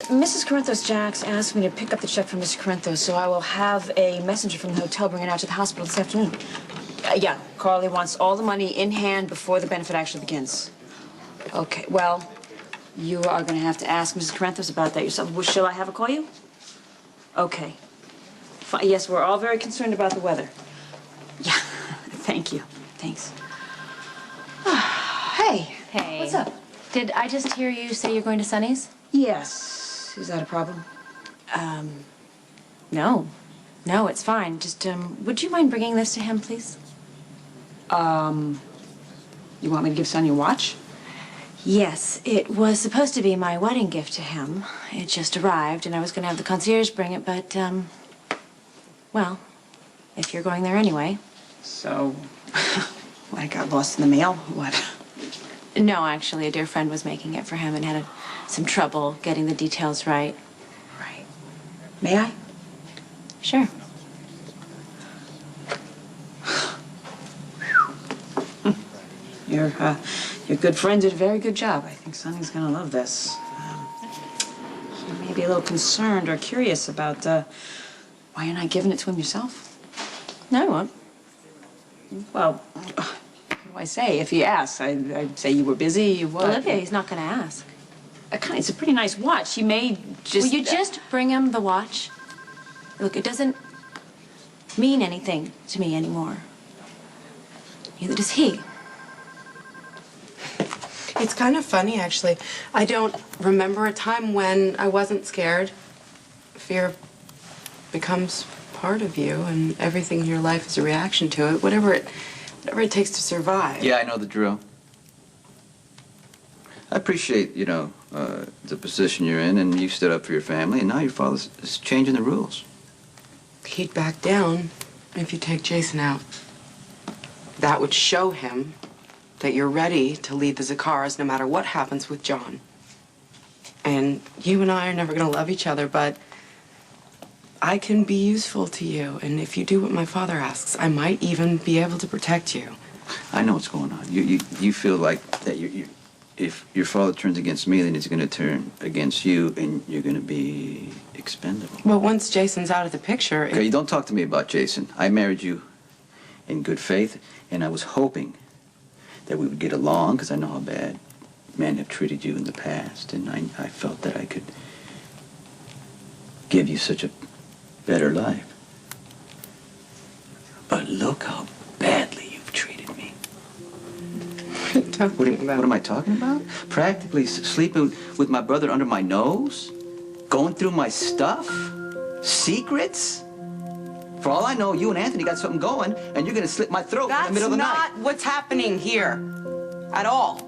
Mrs. Corinthos Jacks asked me to pick up the check from Mrs. Corinthos, so I will have a messenger from the hotel bring it out to the hospital this afternoon. Yeah, Carly wants all the money in hand before the benefit actually begins. Okay, well, you are going to have to ask Mrs. Corinthos about that yourself. Well, shall I have her call you? Okay. Fine. Yes, we're all very concerned about the weather. Yeah, thank you. Thanks. Hey. Hey. What's up? Did I just hear you say you're going to Sonny's? Yes. Is that a problem? No. No, it's fine. Just, would you mind bringing this to him, please? You want me to give Sonny a watch? Yes, it was supposed to be my wedding gift to him. It just arrived, and I was going to have the concierge bring it, but, well, if you're going there anyway. So, I got lost in the mail? What? No, actually, a dear friend was making it for him and had some trouble getting the details right. Right. May I? Sure. Your good friend did a very good job. I think Sonny's gonna love this. He may be a little concerned or curious about why you're not giving it to him yourself. No, I won't. Well, what do I say? If he asks, I'd say you were busy. You were. Olivia, he's not going to ask. It's a pretty nice watch. He may just. Will you just bring him the watch? Look, it doesn't mean anything to me anymore. Neither does he. It's kind of funny, actually. I don't remember a time when I wasn't scared. Fear becomes part of you, and everything in your life is a reaction to it, whatever it takes to survive. Yeah, I know the drill. I appreciate, the position you're in, and you stood up for your family, and now your father's is changing the rules. He'd back down if you take Jason out. That would show him that you're ready to lead the Zaccharas no matter what happens with John. And you and I are never going to love each other, but I can be useful to you. And if you do what my father asks, I might even be able to protect you. I know what's going on. You feel like that if your father turns against me, then he's going to turn against you, and you're going to be expendable. Well, once Jason's out of the picture... Okay, you don't talk to me about Jason. I married you in good faith, and I was hoping that we would get along, because I know how bad men have treated you in the past, and I felt that I could give you such a better life. But look how badly you've treated me. What am I talking about? Practically sleeping with my brother under my nose? Going through my stuff? Secrets? For all I know, you and Anthony got something going, and you're gonna slit my throat in the middle of the night. That's not what's happening here. At all.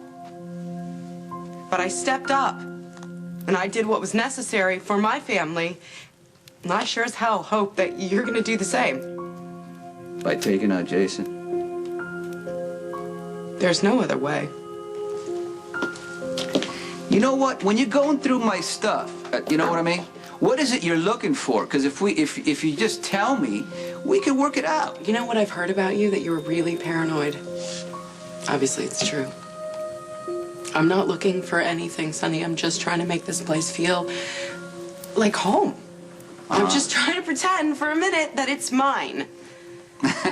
But I stepped up, and I did what was necessary for my family, and I sure as hell hope that you're gonna do the same. By taking out Jason? There's no other way. You know what? When you're going through my stuff, you know what I mean? What is it you're looking for? Because if you just tell me, we could work it out. You know what I've heard about you? That you're really paranoid. Obviously, it's true. I'm not looking for anything, Sonny. I'm just trying to make this place feel like home. I'm just trying to pretend for a minute that it's mine.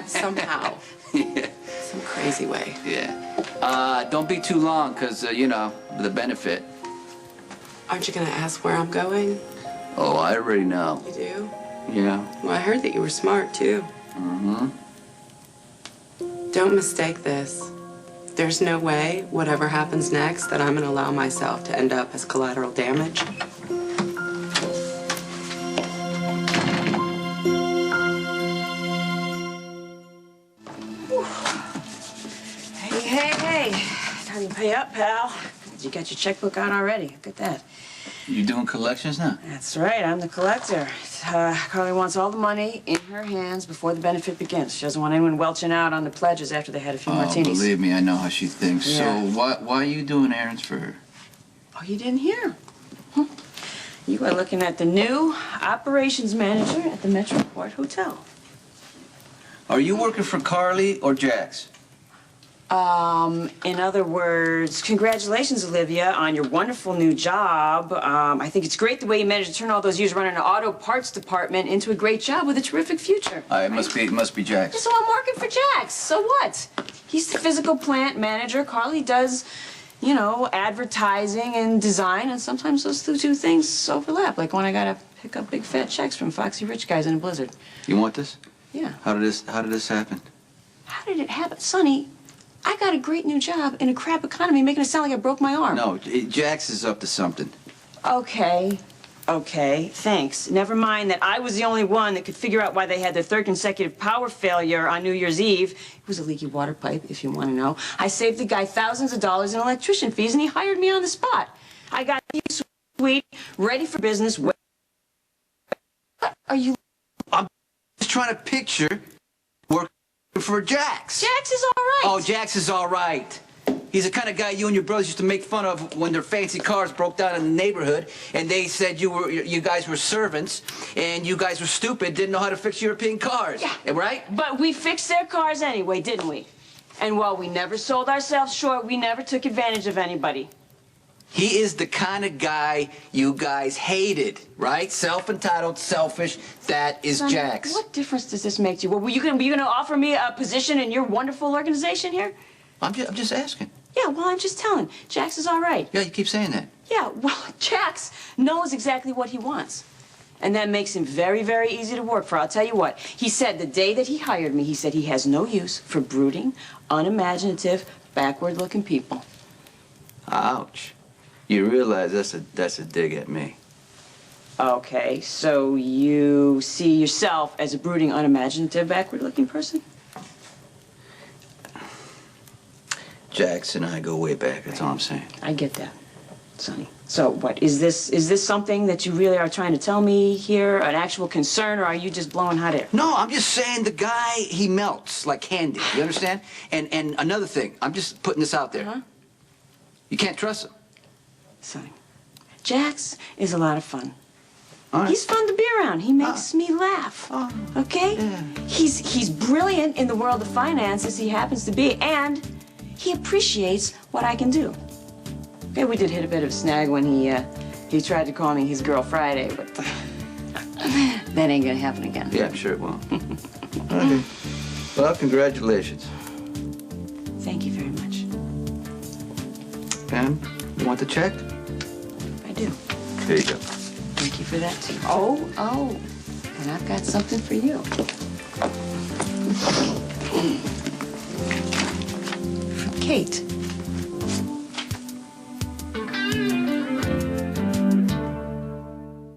Somehow. Yeah. Some crazy way. Yeah. Don't be too long, because, the benefit. Aren't you going to ask where I'm going? Oh, I already know. You do? Yeah. Well, I heard that you were smart, too. Mm-hmm. Don't mistake this. There's no way, whatever happens next, that I'm going to allow myself to end up as collateral damage. Hey. Time to pay up, pal. You got your checkbook out already. Look at that. You doing collections now? That's right. I'm the collector. Carly wants all the money in her hands before the benefit begins. She doesn't want anyone welching out on the pledges after they had a few martinis. Believe me, I know how she thinks. Yeah. So why are you doing errands for her? Oh, you didn't hear? You are looking at the new operations manager at the Metroport Hotel. Are you working for Carly or Jax? In other words, congratulations, Olivia, on your wonderful new job. I think it's great the way you managed to turn all those years running an auto parts department into a great job with a terrific future. It must be Jax. So I'm working for Jax. So what? He's the physical plant manager. Carly does, you know, advertising and design, and sometimes those two things overlap. Like when I gotta pick up big fat checks from foxy rich guys in a blizzard. You want this? Yeah. How did this happen? How did it happen, Sonny? I got a great new job in a crap economy, making it sound like I broke my arm. No, Jax is up to something. Okay, thanks. Never mind that I was the only one that could figure out why they had their third consecutive power failure on New Year's Eve. It was a leaky water pipe, if you want to know. I saved the guy thousands of dollars in electrician fees, and he hired me on the spot. I got you, sweet, ready for business. What are you? I'm just trying to picture working for Jax. Jax is all right. Oh, Jax is all right. He's the kind of guy you and your brothers used to make fun of when their fancy cars broke down in the neighborhood, and they said you guys were servants, and you guys were stupid, didn't know how to fix European cars. Yeah. Right? But we fixed their cars anyway, didn't we? And while we never sold ourselves short, we never took advantage of anybody. He is the kind of guy you guys hated, right? Self-entitled, selfish. That is Sonny, Jax. what difference does this make to you? Well, were you gonna offer me a position in your wonderful organization here? I'm just asking. Yeah, well, I'm just telling. Jax is all right. Yeah, you keep saying that. Yeah, well, Jax knows exactly what he wants. And that makes him very, very easy to work for. I'll tell you what. He said the day that he hired me, he said he has no use for brooding, unimaginative, backward-looking people. Ouch. You realize that's a dig at me. Okay, so you see yourself as a brooding, unimaginative, backward-looking person? Jax and I go way back, that's all I'm saying. I get that, Sonny. So what, is this something that you really are trying to tell me here, an actual concern, or are you just blowing hot air? No, I'm just saying the guy, he melts like candy, you understand? And another thing, I'm just putting this out there. Uh-huh. You can't trust him. Sonny, Jax is a lot of fun. All right. He's fun to be around. He makes me laugh. Okay? Yeah. He's brilliant in the world of finance, as he happens to be, and he appreciates what I can do. Okay, we did hit a bit of a snag when he tried to call me his girl Friday, but that ain't gonna happen again. Yeah, I'm sure it won't. Okay. Well, congratulations. Thank you very much. Pam, you want the check? I do. Here you go. Thank you for that, too. Oh, and I've got something for you. From Kate.